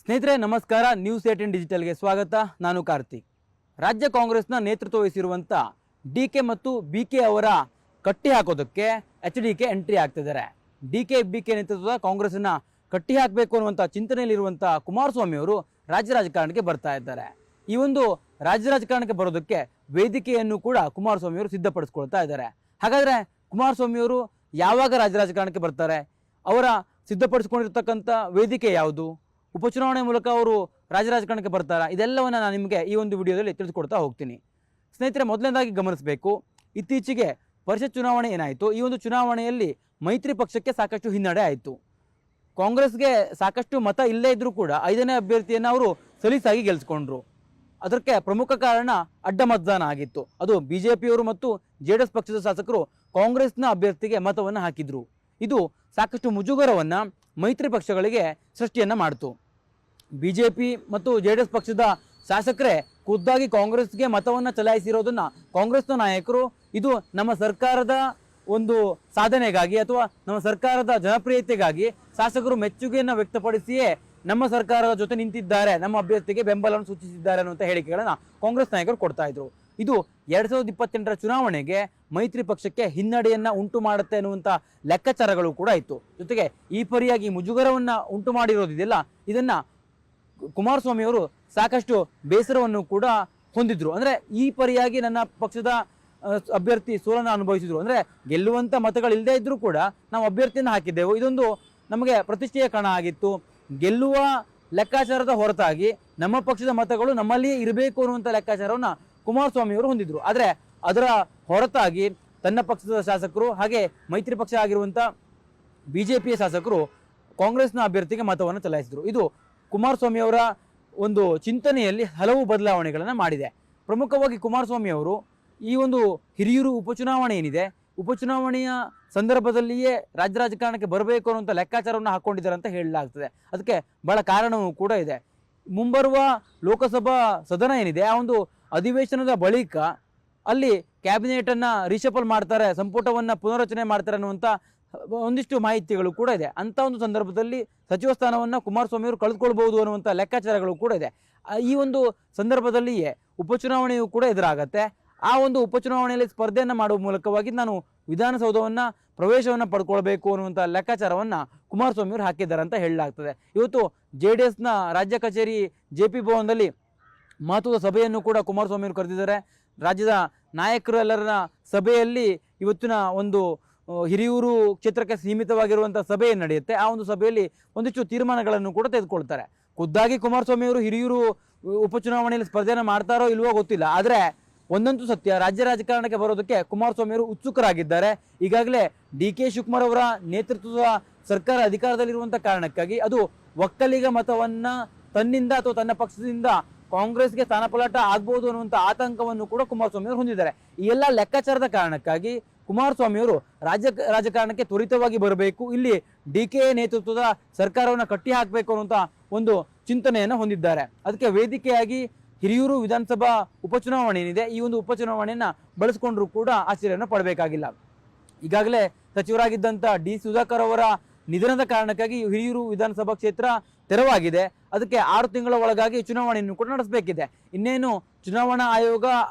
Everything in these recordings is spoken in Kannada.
ಸ್ನೇಹಿತರೆ ನಮಸ್ಕಾರ. ನ್ಯೂಸ್ 18 ಡಿಜಿಟಲ್ಗೆ ಸ್ವಾಗತ. ನಾನು ಕಾರ್ತಿಕ್. ರಾಜ್ಯ ಕಾಂಗ್ರೆಸ್ನ ನೇತೃತ್ವ ವಹಿಸಿರುವಂಥ ಡಿಕೆ ಮತ್ತು ಬಿಕೆ ಅವರ ಕಟ್ಟಿ ಹಾಕೋದಕ್ಕೆ HDK ಎಂಟ್ರಿ ಆಗ್ತಿದ್ದಾರೆ. ಡಿಕೆ ಬಿಕೆ ನೇತೃತ್ವದ ಕಾಂಗ್ರೆಸ್ನ ಕಟ್ಟಿ ಹಾಕಬೇಕು ಅನ್ನುವಂಥ ಚಿಂತನೆಯಲ್ಲಿರುವಂಥ ಕುಮಾರಸ್ವಾಮಿ ಅವರು ರಾಜ್ಯ ರಾಜಕಾರಣಕ್ಕೆ ಬರ್ತಾ ಇದ್ದಾರೆ. ಈ ಒಂದು ರಾಜ್ಯ ರಾಜಕಾರಣಕ್ಕೆ ಬರೋದಕ್ಕೆ ವೇದಿಕೆಯನ್ನು ಕೂಡ ಕುಮಾರಸ್ವಾಮಿ ಅವರು ಸಿದ್ಧಪಡಿಸ್ಕೊಳ್ತಾ ಇದ್ದಾರೆ. ಹಾಗಾದರೆ ಕುಮಾರಸ್ವಾಮಿ ಅವರು ಯಾವಾಗ ರಾಜ್ಯ ರಾಜಕಾರಣಕ್ಕೆ ಬರ್ತಾರೆ? ಅವರ ಸಿದ್ಧಪಡಿಸ್ಕೊಂಡಿರ್ತಕ್ಕಂಥ ವೇದಿಕೆ ಯಾವುದು? ಉಪಚುನಾವಣೆ ಮೂಲಕ ಅವರು ರಾಜ್ಯ ರಾಜಕಾರಣಕ್ಕೆ ಬರ್ತಾರಾ? ಇದೆಲ್ಲವನ್ನು ನಾನು ನಿಮಗೆ ಈ ಒಂದು ವಿಡಿಯೋದಲ್ಲಿ ತಿಳಿಸ್ಕೊಡ್ತಾ ಹೋಗ್ತೀನಿ. ಸ್ನೇಹಿತರೆ, ಮೊದಲನೇದಾಗಿ ಗಮನಿಸಬೇಕು, ಇತ್ತೀಚೆಗೆ ಪರಿಷತ್ ಚುನಾವಣೆ ಏನಾಯಿತು, ಈ ಒಂದು ಚುನಾವಣೆಯಲ್ಲಿ ಮೈತ್ರಿ ಪಕ್ಷಕ್ಕೆ ಸಾಕಷ್ಟು ಹಿನ್ನಡೆ ಆಯಿತು. ಕಾಂಗ್ರೆಸ್ಗೆ ಸಾಕಷ್ಟು ಮತ ಇಲ್ಲೇ ಇದ್ದರೂ ಕೂಡ 5ನೇ ಅಭ್ಯರ್ಥಿಯನ್ನು ಅವರು ಸಲೀಸಾಗಿ ಗೆಲ್ಲಿಸ್ಕೊಂಡ್ರು. ಅದಕ್ಕೆ ಪ್ರಮುಖ ಕಾರಣ ಅಡ್ಡ ಮತದಾನ ಆಗಿತ್ತು. ಅದು ಬಿಜೆಪಿಯವರು ಮತ್ತು JDS ಪಕ್ಷದ ಶಾಸಕರು ಕಾಂಗ್ರೆಸ್ನ ಅಭ್ಯರ್ಥಿಗೆ ಮತವನ್ನು ಹಾಕಿದ್ರು. ಇದು ಸಾಕಷ್ಟು ಮುಜುಗರವನ್ನು ಮೈತ್ರಿ ಪಕ್ಷಗಳಿಗೆ ಸೃಷ್ಟಿಯನ್ನು ಮಾಡಿತು. ಬಿಜೆಪಿ ಮತ್ತು JDS ಪಕ್ಷದ ಶಾಸಕರೇ ಖುದ್ದಾಗಿ ಕಾಂಗ್ರೆಸ್ಗೆ ಮತವನ್ನು ಚಲಾಯಿಸಿರೋದನ್ನು ಕಾಂಗ್ರೆಸ್ನ ನಾಯಕರು ಇದು ನಮ್ಮ ಸರ್ಕಾರದ ಒಂದು ಸಾಧನೆಗಾಗಿ ಅಥವಾ ನಮ್ಮ ಸರ್ಕಾರದ ಜನಪ್ರಿಯತೆಗಾಗಿ ಶಾಸಕರು ಮೆಚ್ಚುಗೆಯನ್ನು ವ್ಯಕ್ತಪಡಿಸಿಯೇ ನಮ್ಮ ಸರ್ಕಾರದ ಜೊತೆ ನಿಂತಿದ್ದಾರೆ, ನಮ್ಮ ಅಭ್ಯರ್ಥಿಗೆ ಬೆಂಬಲವನ್ನು ಸೂಚಿಸಿದ್ದಾರೆ ಅನ್ನುವಂಥ ಹೇಳಿಕೆಗಳನ್ನು ಕಾಂಗ್ರೆಸ್ ನಾಯಕರು ಕೊಡ್ತಾ ಇದ್ರು. ಇದು 2028ರ ಚುನಾವಣೆಗೆ ಮೈತ್ರಿ ಪಕ್ಷಕ್ಕೆ ಹಿನ್ನಡೆಯನ್ನು ಉಂಟು ಮಾಡುತ್ತೆ ಅನ್ನುವಂಥ ಲೆಕ್ಕಾಚಾರಗಳು ಕೂಡ ಇತ್ತು. ಜೊತೆಗೆ ಈ ಪರಿಯಾಗಿ ಮುಜುಗರವನ್ನು ಉಂಟು ಮಾಡಿರೋದಿದೆಯಲ್ಲ, ಇದನ್ನು ಕುಮಾರಸ್ವಾಮಿ ಅವರು ಸಾಕಷ್ಟು ಬೇಸರವನ್ನು ಕೂಡ ಹೊಂದಿದ್ರು. ಅಂದರೆ ಈ ಪರಿಯಾಗಿ ನನ್ನ ಪಕ್ಷದ ಅಭ್ಯರ್ಥಿ ಸೋಲನ್ನು ಅನುಭವಿಸಿದ್ರು, ಅಂದರೆ ಗೆಲ್ಲುವಂಥ ಮತಗಳಿಲ್ಲದೇ ಇದ್ದರೂ ಕೂಡ ನಾವು ಅಭ್ಯರ್ಥಿಯನ್ನು ಹಾಕಿದ್ದೆವು, ಇದೊಂದು ನಮಗೆ ಪ್ರತಿಷ್ಠೆಯ ಕಣ ಆಗಿತ್ತು. ಗೆಲ್ಲುವ ಲೆಕ್ಕಾಚಾರದ ಹೊರತಾಗಿ ನಮ್ಮ ಪಕ್ಷದ ಮತಗಳು ನಮ್ಮಲ್ಲಿಯೇ ಇರಬೇಕು ಅನ್ನುವಂಥ ಲೆಕ್ಕಾಚಾರವನ್ನು ಕುಮಾರಸ್ವಾಮಿ ಅವರು ಹೊಂದಿದ್ರು. ಆದರೆ ಅದರ ಹೊರತಾಗಿ ತನ್ನ ಪಕ್ಷದ ಶಾಸಕರು ಹಾಗೆ ಮೈತ್ರಿ ಪಕ್ಷ ಆಗಿರುವಂಥ ಬಿಜೆಪಿಯ ಶಾಸಕರು ಕಾಂಗ್ರೆಸ್ನ ಅಭ್ಯರ್ಥಿಗೆ ಮತವನ್ನು ಚಲಾಯಿಸಿದರು. ಇದು ಕುಮಾರಸ್ವಾಮಿ ಅವರ ಒಂದು ಚಿಂತನೆಯಲ್ಲಿ ಹಲವು ಬದಲಾವಣೆಗಳನ್ನು ಮಾಡಿದೆ. ಪ್ರಮುಖವಾಗಿ ಕುಮಾರಸ್ವಾಮಿ ಅವರು ಈ ಒಂದು ಹಿರಿಯೂರು ಉಪಚುನಾವಣೆ ಏನಿದೆ, ಉಪಚುನಾವಣೆಯ ಸಂದರ್ಭದಲ್ಲಿಯೇ ರಾಜ್ಯ ರಾಜಕಾರಣಕ್ಕೆ ಬರಬೇಕು ಅನ್ನುವಂಥ ಲೆಕ್ಕಾಚಾರವನ್ನು ಹಾಕ್ಕೊಂಡಿದ್ದಾರೆ ಅಂತ ಹೇಳಲಾಗ್ತದೆ. ಅದಕ್ಕೆ ಬಹಳ ಕಾರಣವೂ ಕೂಡ ಇದೆ. ಮುಂಬರುವ ಲೋಕಸಭಾ ಸದನ ಏನಿದೆ, ಆ ಒಂದು ಅಧಿವೇಶನದ ಬಳಿಕ ಅಲ್ಲಿ ಕ್ಯಾಬಿನೆಟನ್ನು ರೀಶಫಲ್ ಮಾಡ್ತಾರೆ, ಸಂಪುಟವನ್ನು ಪುನರಚನೆ ಮಾಡ್ತಾರೆ ಅನ್ನುವಂಥ ಒಂದಿಷ್ಟು ಮಾಹಿತಿಗಳು ಕೂಡ ಇದೆ. ಅಂಥ ಒಂದು ಸಂದರ್ಭದಲ್ಲಿ ಸಚಿವ ಸ್ಥಾನವನ್ನು ಕುಮಾರಸ್ವಾಮಿ ಅವರು ಕಳೆದುಕೊಳ್ಬಹುದು ಅನ್ನುವಂಥ ಲೆಕ್ಕಾಚಾರಗಳು ಕೂಡ ಇದೆ. ಈ ಒಂದು ಸಂದರ್ಭದಲ್ಲಿಯೇ ಉಪಚುನಾವಣೆಯೂ ಕೂಡ ಎದುರಾಗತ್ತೆ. ಆ ಒಂದು ಉಪಚುನಾವಣೆಯಲ್ಲಿ ಸ್ಪರ್ಧೆಯನ್ನು ಮಾಡುವ ಮೂಲಕವಾಗಿ ನಾನು ವಿಧಾನಸೌಧವನ್ನು ಪ್ರವೇಶವನ್ನು ಪಡ್ಕೊಳ್ಬೇಕು ಅನ್ನುವಂಥ ಲೆಕ್ಕಾಚಾರವನ್ನು ಕುಮಾರಸ್ವಾಮಿ ಅವರು ಹಾಕಿದ್ದಾರೆ ಅಂತ ಹೇಳಲಾಗ್ತದೆ. ಇವತ್ತು JDSನ ರಾಜ್ಯ ಕಚೇರಿ JP ಭವನದಲ್ಲಿ ಮಹತ್ವದ ಸಭೆಯನ್ನು ಕೂಡ ಕುಮಾರಸ್ವಾಮಿ ಅವರು ಕರೆದಿದ್ದಾರೆ. ರಾಜ್ಯದ ನಾಯಕರೆಲ್ಲರ ಸಭೆಯಲ್ಲಿ ಇವತ್ತಿನ ಒಂದು ಹಿರಿಯೂರು ಕ್ಷೇತ್ರಕ್ಕೆ ಸೀಮಿತವಾಗಿರುವಂಥ ಸಭೆ ನಡೆಯುತ್ತೆ. ಆ ಒಂದು ಸಭೆಯಲ್ಲಿ ಒಂದಿಷ್ಟು ತೀರ್ಮಾನಗಳನ್ನು ಕೂಡ ತೆಗೆದುಕೊಳ್ತಾರೆ. ಖುದ್ದಾಗಿ ಕುಮಾರಸ್ವಾಮಿ ಅವರು ಹಿರಿಯೂರು ಉಪಚುನಾವಣೆಯಲ್ಲಿ ಸ್ಪರ್ಧೆಯನ್ನು ಮಾಡ್ತಾರೋ ಇಲ್ವೋ ಗೊತ್ತಿಲ್ಲ. ಆದರೆ ಒಂದಂತೂ ಸತ್ಯ, ರಾಜ್ಯ ರಾಜಕಾರಣಕ್ಕೆ ಬರೋದಕ್ಕೆ ಕುಮಾರಸ್ವಾಮಿ ಅವರು ಉತ್ಸುಕರಾಗಿದ್ದಾರೆ. ಈಗಾಗಲೇ DK ಶಿವಕುಮಾರ್ ಅವರ ನೇತೃತ್ವದ ಸರ್ಕಾರ ಅಧಿಕಾರದಲ್ಲಿರುವಂಥ ಕಾರಣಕ್ಕಾಗಿ ಅದು ಒಕ್ಕಲಿಗ ಮತವನ್ನು ತನ್ನಿಂದ ಅಥವಾ ತನ್ನ ಪಕ್ಷದಿಂದ ಕಾಂಗ್ರೆಸ್ಗೆ ಸ್ಥಾನಪಲಾಟ ಆಗ್ಬೋದು ಅನ್ನುವಂಥ ಆತಂಕವನ್ನು ಕೂಡ ಕುಮಾರಸ್ವಾಮಿ ಅವರು ಹೊಂದಿದ್ದಾರೆ. ಈ ಎಲ್ಲ ಲೆಕ್ಕಾಚಾರದ ಕಾರಣಕ್ಕಾಗಿ ಕುಮಾರಸ್ವಾಮಿ ಅವರು ರಾಜಕಾರಣಕ್ಕೆ ತ್ವರಿತವಾಗಿ ಬರಬೇಕು, ಇಲ್ಲಿ DK ನೇತೃತ್ವದ ಸರ್ಕಾರವನ್ನು ಕಟ್ಟಿ ಹಾಕಬೇಕು ಅನ್ನುವಂಥ ಒಂದು ಚಿಂತನೆಯನ್ನು ಹೊಂದಿದ್ದಾರೆ. ಅದಕ್ಕೆ ವೇದಿಕೆಯಾಗಿ ಹಿರಿಯೂರು ವಿಧಾನಸಭಾ ಉಪಚುನಾವಣೆ ಏನಿದೆ, ಈ ಒಂದು ಉಪಚುನಾವಣೆಯನ್ನು ಬಳಸಿಕೊಂಡ್ರೂ ಕೂಡ ಆಶ್ಚರ್ಯವನ್ನು ಪಡಬೇಕಾಗಿಲ್ಲ. ಈಗಾಗಲೇ ಸಚಿವರಾಗಿದ್ದಂಥ D ಸುಧಾಕರ್ ಅವರ ನಿಧನದ ಕಾರಣಕ್ಕಾಗಿ ಹಿರಿಯೂರು ವಿಧಾನಸಭಾ ಕ್ಷೇತ್ರ ತೆರವಾಗಿದೆ. ಅದಕ್ಕೆ 6 ತಿಂಗಳ ಒಳಗಾಗಿ ಚುನಾವಣೆಯನ್ನು ಕೂಡ ನಡೆಸಬೇಕಿದೆ. ಇನ್ನೇನು ಚುನಾವಣಾ ಆಯೋಗ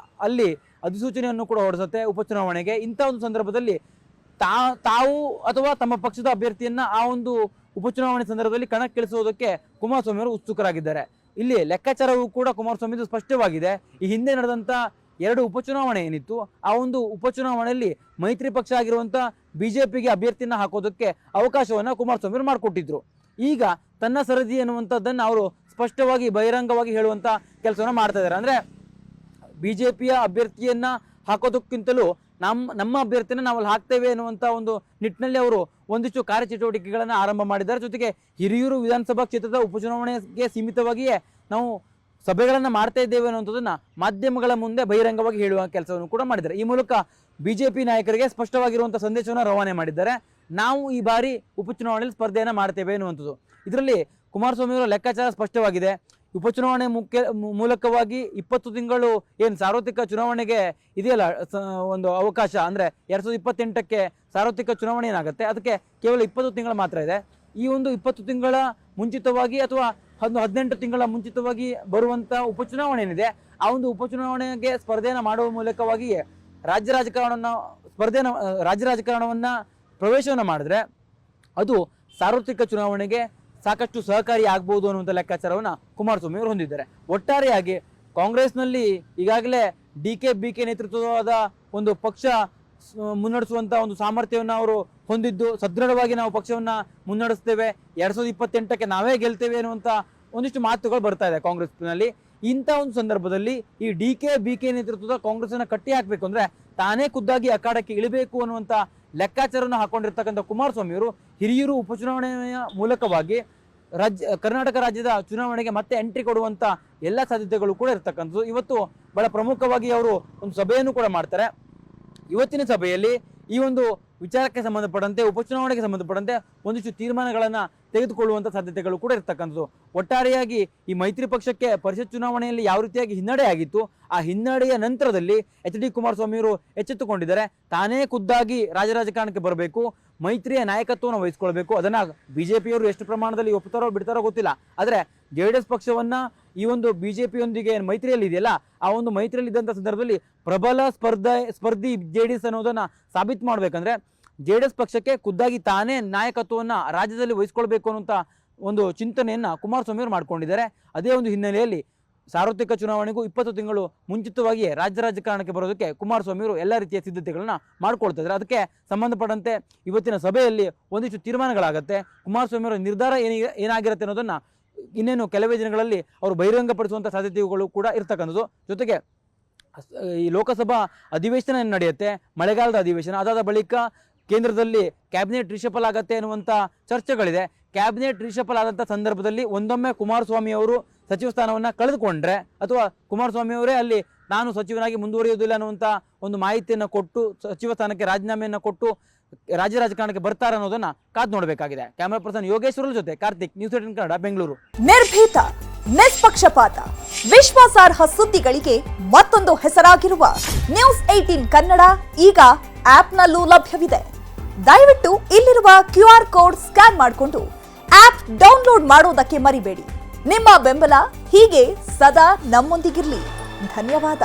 ಅಲ್ಲಿ ಅಧಿಸೂಚನೆಯನ್ನು ಕೂಡ ಹೊರಡಿಸುತ್ತೆ ಉಪಚುನಾವಣೆಗೆ. ಇಂಥ ಒಂದು ಸಂದರ್ಭದಲ್ಲಿ ತಾವು ಅಥವಾ ತಮ್ಮ ಪಕ್ಷದ ಅಭ್ಯರ್ಥಿಯನ್ನು ಆ ಒಂದು ಉಪಚುನಾವಣೆ ಸಂದರ್ಭದಲ್ಲಿ ಕಣಕ್ಕಿಳಿಸುವುದಕ್ಕೆ ಕುಮಾರಸ್ವಾಮಿ ಅವರು ಉತ್ಸುಕರಾಗಿದ್ದಾರೆ. ಇಲ್ಲಿ ಲೆಕ್ಕಾಚಾರವೂ ಕೂಡ ಕುಮಾರಸ್ವಾಮಿ ಸ್ಪಷ್ಟವಾಗಿದೆ. ಈ ಹಿಂದೆ ನಡೆದಂಥ 2 ಉಪಚುನಾವಣೆ ಏನಿತ್ತು, ಆ ಒಂದು ಉಪಚುನಾವಣೆಯಲ್ಲಿ ಮೈತ್ರಿ ಪಕ್ಷ ಆಗಿರುವಂಥ ಬಿಜೆಪಿಗೆ ಅಭ್ಯರ್ಥಿಯನ್ನು ಹಾಕೋದಕ್ಕೆ ಅವಕಾಶವನ್ನು ಕುಮಾರಸ್ವಾಮಿ ಅವರು ಮಾಡಿಕೊಟ್ಟಿದ್ರು. ಈಗ ತನ್ನ ಸರದಿ ಅನ್ನುವಂಥದ್ದನ್ನು ಅವರು ಸ್ಪಷ್ಟವಾಗಿ ಬಹಿರಂಗವಾಗಿ ಹೇಳುವಂಥ ಕೆಲಸವನ್ನು ಮಾಡ್ತಾ ಇದ್ದಾರೆ. ಅಂದರೆ ಬಿಜೆಪಿಯ ಅಭ್ಯರ್ಥಿಯನ್ನು ಹಾಕೋದಕ್ಕಿಂತಲೂ ನಮ್ಮ ಅಭ್ಯರ್ಥಿನ ನಾವು ಅಲ್ಲಿ ಹಾಕ್ತೇವೆ ಅನ್ನುವಂಥ ಒಂದು ನಿಟ್ಟಿನಲ್ಲಿ ಅವರು ಒಂದಿಷ್ಟು ಕಾರ್ಯಚಟುವಟಿಕೆಗಳನ್ನು ಆರಂಭ ಮಾಡಿದ್ದಾರೆ. ಜೊತೆಗೆ ಹಿರಿಯೂರು ವಿಧಾನಸಭಾ ಕ್ಷೇತ್ರದ ಉಪಚುನಾವಣೆಗೆ ಸೀಮಿತವಾಗಿಯೇ ನಾವು ಸಭೆಗಳನ್ನು ಮಾಡ್ತಾ ಇದ್ದೇವೆ ಅನ್ನುವಂಥದ್ದನ್ನು ಮಾಧ್ಯಮಗಳ ಮುಂದೆ ಬಹಿರಂಗವಾಗಿ ಹೇಳುವ ಕೆಲಸವನ್ನು ಕೂಡ ಮಾಡಿದ್ದಾರೆ. ಈ ಮೂಲಕ ಬಿಜೆಪಿ ನಾಯಕರಿಗೆ ಸ್ಪಷ್ಟವಾಗಿರುವಂಥ ಸಂದೇಶವನ್ನು ರವಾನೆ ಮಾಡಿದ್ದಾರೆ. ನಾವು ಈ ಬಾರಿ ಉಪಚುನಾವಣೆಯಲ್ಲಿ ಸ್ಪರ್ಧೆಯನ್ನು ಮಾಡ್ತೇವೆ ಅನ್ನುವಂಥದ್ದು. ಇದರಲ್ಲಿ ಕುಮಾರಸ್ವಾಮಿ ಅವರ ಲೆಕ್ಕಾಚಾರ ಸ್ಪಷ್ಟವಾಗಿದೆ. ಉಪಚುನಾವಣೆ ಮೂಲಕವಾಗಿ 20 ತಿಂಗಳು ಏನು ಸಾರ್ವತ್ರಿಕ ಚುನಾವಣೆಗೆ ಇದೆಯಲ್ಲ ಒಂದು ಅವಕಾಶ, ಅಂದರೆ 2028ಕ್ಕೆ ಸಾರ್ವತ್ರಿಕ ಚುನಾವಣೆ ಏನಾಗುತ್ತೆ, ಅದಕ್ಕೆ ಕೇವಲ 20 ತಿಂಗಳು ಮಾತ್ರ ಇದೆ. ಈ ಒಂದು 20 ತಿಂಗಳ ಮುಂಚಿತವಾಗಿ ಅಥವಾ 18 ತಿಂಗಳ ಮುಂಚಿತವಾಗಿ ಬರುವಂತ ಉಪಚುನಾವಣೆ ಏನಿದೆ, ಆ ಒಂದು ಉಪಚುನಾವಣೆಗೆ ಸ್ಪರ್ಧೆಯನ್ನು ಮಾಡುವ ಮೂಲಕವಾಗಿ ರಾಜ್ಯ ರಾಜಕಾರಣವನ್ನ ಪ್ರವೇಶವನ್ನು ಮಾಡಿದ್ರೆ ಅದು ಸಾರ್ವತ್ರಿಕ ಚುನಾವಣೆಗೆ ಸಾಕಷ್ಟು ಸಹಕಾರಿ ಆಗ್ಬಹುದು ಅನ್ನುವಂಥ ಲೆಕ್ಕಾಚಾರವನ್ನ ಕುಮಾರಸ್ವಾಮಿ ಅವರು ಹೊಂದಿದ್ದಾರೆ. ಒಟ್ಟಾರೆಯಾಗಿ ಕಾಂಗ್ರೆಸ್ನಲ್ಲಿ ಈಗಾಗಲೇ DK-BK ನೇತೃತ್ವದ ಒಂದು ಪಕ್ಷ ಮುನ್ನಡೆಸುವಂತ ಒಂದು ಸಾಮರ್ಥ್ಯವನ್ನು ಅವರು ಹೊಂದಿದ್ದು, ಸದೃಢವಾಗಿ ನಾವು ಪಕ್ಷವನ್ನ ಮುನ್ನಡೆಸ್ತೇವೆ, 2028ಕ್ಕೆ ನಾವೇ ಗೆಲ್ತೇವೆ ಅನ್ನುವಂತ ಒಂದಿಷ್ಟು ಮಾತುಗಳು ಬರ್ತಾ ಇದೆ ಕಾಂಗ್ರೆಸ್ನಲ್ಲಿ. ಇಂಥ ಒಂದು ಸಂದರ್ಭದಲ್ಲಿ ಈ DK-BK ನೇತೃತ್ವದ ಕಾಂಗ್ರೆಸ್ ಅನ್ನ ಕಟ್ಟಿ ಹಾಕ್ಬೇಕು ಅಂದ್ರೆ ತಾನೇ ಖುದ್ದಾಗಿ ಅಖಾಡಕ್ಕೆ ಇಳಿಬೇಕು ಅನ್ನುವಂತ ಲೆಕ್ಕಾಚಾರವನ್ನು ಹಾಕೊಂಡಿರ್ತಕ್ಕಂಥ ಕುಮಾರಸ್ವಾಮಿ ಅವರು ಹಿರಿಯೂರು ಉಪಚುನಾವಣೆಯ ಮೂಲಕವಾಗಿ ಕರ್ನಾಟಕ ರಾಜ್ಯದ ಚುನಾವಣೆಗೆ ಮತ್ತೆ ಎಂಟ್ರಿ ಕೊಡುವಂತ ಎಲ್ಲ ಸಾಧ್ಯತೆಗಳು ಕೂಡ ಇರ್ತಕ್ಕಂಥದ್ದು. ಇವತ್ತು ಬಹಳ ಪ್ರಮುಖವಾಗಿ ಅವರು ಒಂದು ಸಭೆಯನ್ನು ಕೂಡ ಮಾಡ್ತಾರೆ. ಇವತ್ತಿನ ಸಭೆಯಲ್ಲಿ ಈ ಒಂದು ವಿಚಾರಕ್ಕೆ ಸಂಬಂಧಪಟ್ಟಂತೆ, ಉಪಚುನಾವಣೆಗೆ ಸಂಬಂಧಪಟ್ಟಂತೆ ಒಂದಿಷ್ಟು ತೀರ್ಮಾನಗಳನ್ನ ತೆಗೆದುಕೊಳ್ಳುವಂತ ಸಾಧ್ಯತೆಗಳು ಕೂಡ ಇರ್ತಕ್ಕಂಥದ್ದು. ಒಟ್ಟಾರೆಯಾಗಿ ಈ ಮೈತ್ರಿ ಪಕ್ಷಕ್ಕೆ ಪರಿಷತ್ ಚುನಾವಣೆಯಲ್ಲಿ ಯಾವ ರೀತಿಯಾಗಿ ಹಿನ್ನಡೆ ಆಗಿತ್ತು, ಆ ಹಿನ್ನಡೆಯ ನಂತರದಲ್ಲಿ HD ಕುಮಾರಸ್ವಾಮಿ ಅವರು ಎಚ್ಚೆತ್ತುಕೊಂಡಿದ್ದಾರೆ. ತಾನೇ ಖುದ್ದಾಗಿ ರಾಜಕಾರಣಕ್ಕೆ ಬರಬೇಕು, ಮೈತ್ರಿಯ ನಾಯಕತ್ವವನ್ನು ವಹಿಸ್ಕೊಳ್ಬೇಕು. ಅದನ್ನ ಬಿಜೆಪಿಯವರು ಎಷ್ಟು ಪ್ರಮಾಣದಲ್ಲಿ ಒಪ್ಪುತ್ತಾರೋ ಬಿಡ್ತಾರೋ ಗೊತ್ತಿಲ್ಲ. ಆದ್ರೆ JDS ಪಕ್ಷವನ್ನ ಈ ಒಂದು ಬಿಜೆಪಿಯೊಂದಿಗೆ ಮೈತ್ರಿಯಲ್ಲಿ ಇದೆಯಲ್ಲ, ಆ ಒಂದು ಮೈತ್ರಿಯಲ್ಲಿ ಇದ್ದಂಥ ಸಂದರ್ಭದಲ್ಲಿ ಪ್ರಬಲ ಸ್ಪರ್ಧಿ JDS ಅನ್ನೋದನ್ನ ಸಾಬೀತು ಮಾಡ್ಬೇಕಂದ್ರೆ JDS ಪಕ್ಷಕ್ಕೆ ಖುದ್ದಾಗಿ ತಾನೇ ನಾಯಕತ್ವವನ್ನ ರಾಜ್ಯದಲ್ಲಿ ವಹಿಸ್ಕೊಳ್ಬೇಕು ಅನ್ನುವಂಥ ಒಂದು ಚಿಂತನೆಯನ್ನ ಕುಮಾರಸ್ವಾಮಿ ಅವರು ಮಾಡ್ಕೊಂಡಿದ್ದಾರೆ. ಅದೇ ಒಂದು ಹಿನ್ನೆಲೆಯಲ್ಲಿ ಸಾರ್ವತ್ರಿಕ ಚುನಾವಣೆಗೂ 20 ತಿಂಗಳು ಮುಂಚಿತವಾಗಿ ರಾಜಕಾರಣಕ್ಕೆ ಬರೋದಕ್ಕೆ ಕುಮಾರಸ್ವಾಮಿ ಅವರು ಎಲ್ಲ ರೀತಿಯ ಸಿದ್ಧತೆಗಳನ್ನ ಮಾಡ್ಕೊಳ್ತಾ ಇದ್ದಾರೆ. ಅದಕ್ಕೆ ಸಂಬಂಧಪಟ್ಟಂತೆ ಇವತ್ತಿನ ಸಭೆಯಲ್ಲಿ ಒಂದಿಷ್ಟು ತೀರ್ಮಾನಗಳಾಗತ್ತೆ. ಕುಮಾರಸ್ವಾಮಿ ಅವರ ನಿರ್ಧಾರ ಏನಾಗಿರುತ್ತೆ ಅನ್ನೋದನ್ನ ಇನ್ನೇನು ಕೆಲವೇ ದಿನಗಳಲ್ಲಿ ಅವರು ಬಹಿರಂಗಪಡಿಸುವಂತ ಸಾಧ್ಯತೆಗಳು ಕೂಡ ಇರ್ತಕ್ಕಂಥದ್ದು. ಜೊತೆಗೆ ಈ ಲೋಕಸಭಾ ಅಧಿವೇಶನ ನಡೆಯುತ್ತೆ, ಮಳೆಗಾಲದ ಅಧಿವೇಶನ. ಅದಾದ ಬಳಿಕ ಕೇಂದ್ರದಲ್ಲಿ ಕ್ಯಾಬಿನೆಟ್ ರಿಷಫಲ್ ಆಗತ್ತೆ ಅನ್ನುವಂಥ ಚರ್ಚೆಗಳಿದೆ. ಕ್ಯಾಬಿನೆಟ್ ರಿಷಫಲ್ ಆದಂಥ ಸಂದರ್ಭದಲ್ಲಿ ಒಂದೊಮ್ಮೆ ಕುಮಾರಸ್ವಾಮಿ ಅವರು ಸಚಿವ ಸ್ಥಾನವನ್ನ ಕಳೆದುಕೊಂಡ್ರೆ, ಅಥವಾ ಕುಮಾರಸ್ವಾಮಿ ಅವರೇ ಅಲ್ಲಿ ನಾನು ಸಚಿವನಾಗಿ ಮುಂದುವರಿಯುವುದಿಲ್ಲ ಅನ್ನುವಂಥ ಒಂದು ಮಾಹಿತಿಯನ್ನು ಕೊಟ್ಟು ಸಚಿವ ಸ್ಥಾನಕ್ಕೆ ರಾಜೀನಾಮೆಯನ್ನು ಕೊಟ್ಟು ರಾಜಕಾರಣಕ್ಕೆ ಬರ್ತಾರೆ ಅನ್ನೋದನ್ನ ಕಾದು ನೋಡಬೇಕಾಗಿದೆ. ಕ್ಯಾಮರಾ ಪರ್ಸನ್ ಯೋಗೇಶ್ವರ ಜೊತೆ ಕಾರ್ತಿಕ್, ನ್ಯೂಸ್ 18 ಕನ್ನಡ, ಬೆಂಗಳೂರು. ನಿರ್ಭೀತ, ನಿಷ್ಪಕ್ಷಪಾತ, ವಿಶ್ವಾಸಾರ್ಹ ಸುದ್ದಿಗಳಿಗೆ ಮತ್ತೊಂದು ಹೆಸರಾಗಿರುವ ನ್ಯೂಸ್ 18 ಕನ್ನಡ ಈಗ ಆಪ್ನಲ್ಲೂ ಲಭ್ಯವಿದೆ. ದಯವಿಟ್ಟು ಇಲ್ಲಿರುವ QR ಕೋಡ್ ಸ್ಕ್ಯಾನ್ ಮಾಡಿಕೊಂಡು ಆಪ್ ಡೌನ್ಲೋಡ್ ಮಾಡೋದಕ್ಕೆ ಮರಿಬೇಡಿ. ನಿಮ್ಮ ಬೆಂಬಲ ಹೀಗೆ ಸದಾ ನಮ್ಮೊಂದಿಗಿರಲಿ. ಧನ್ಯವಾದ.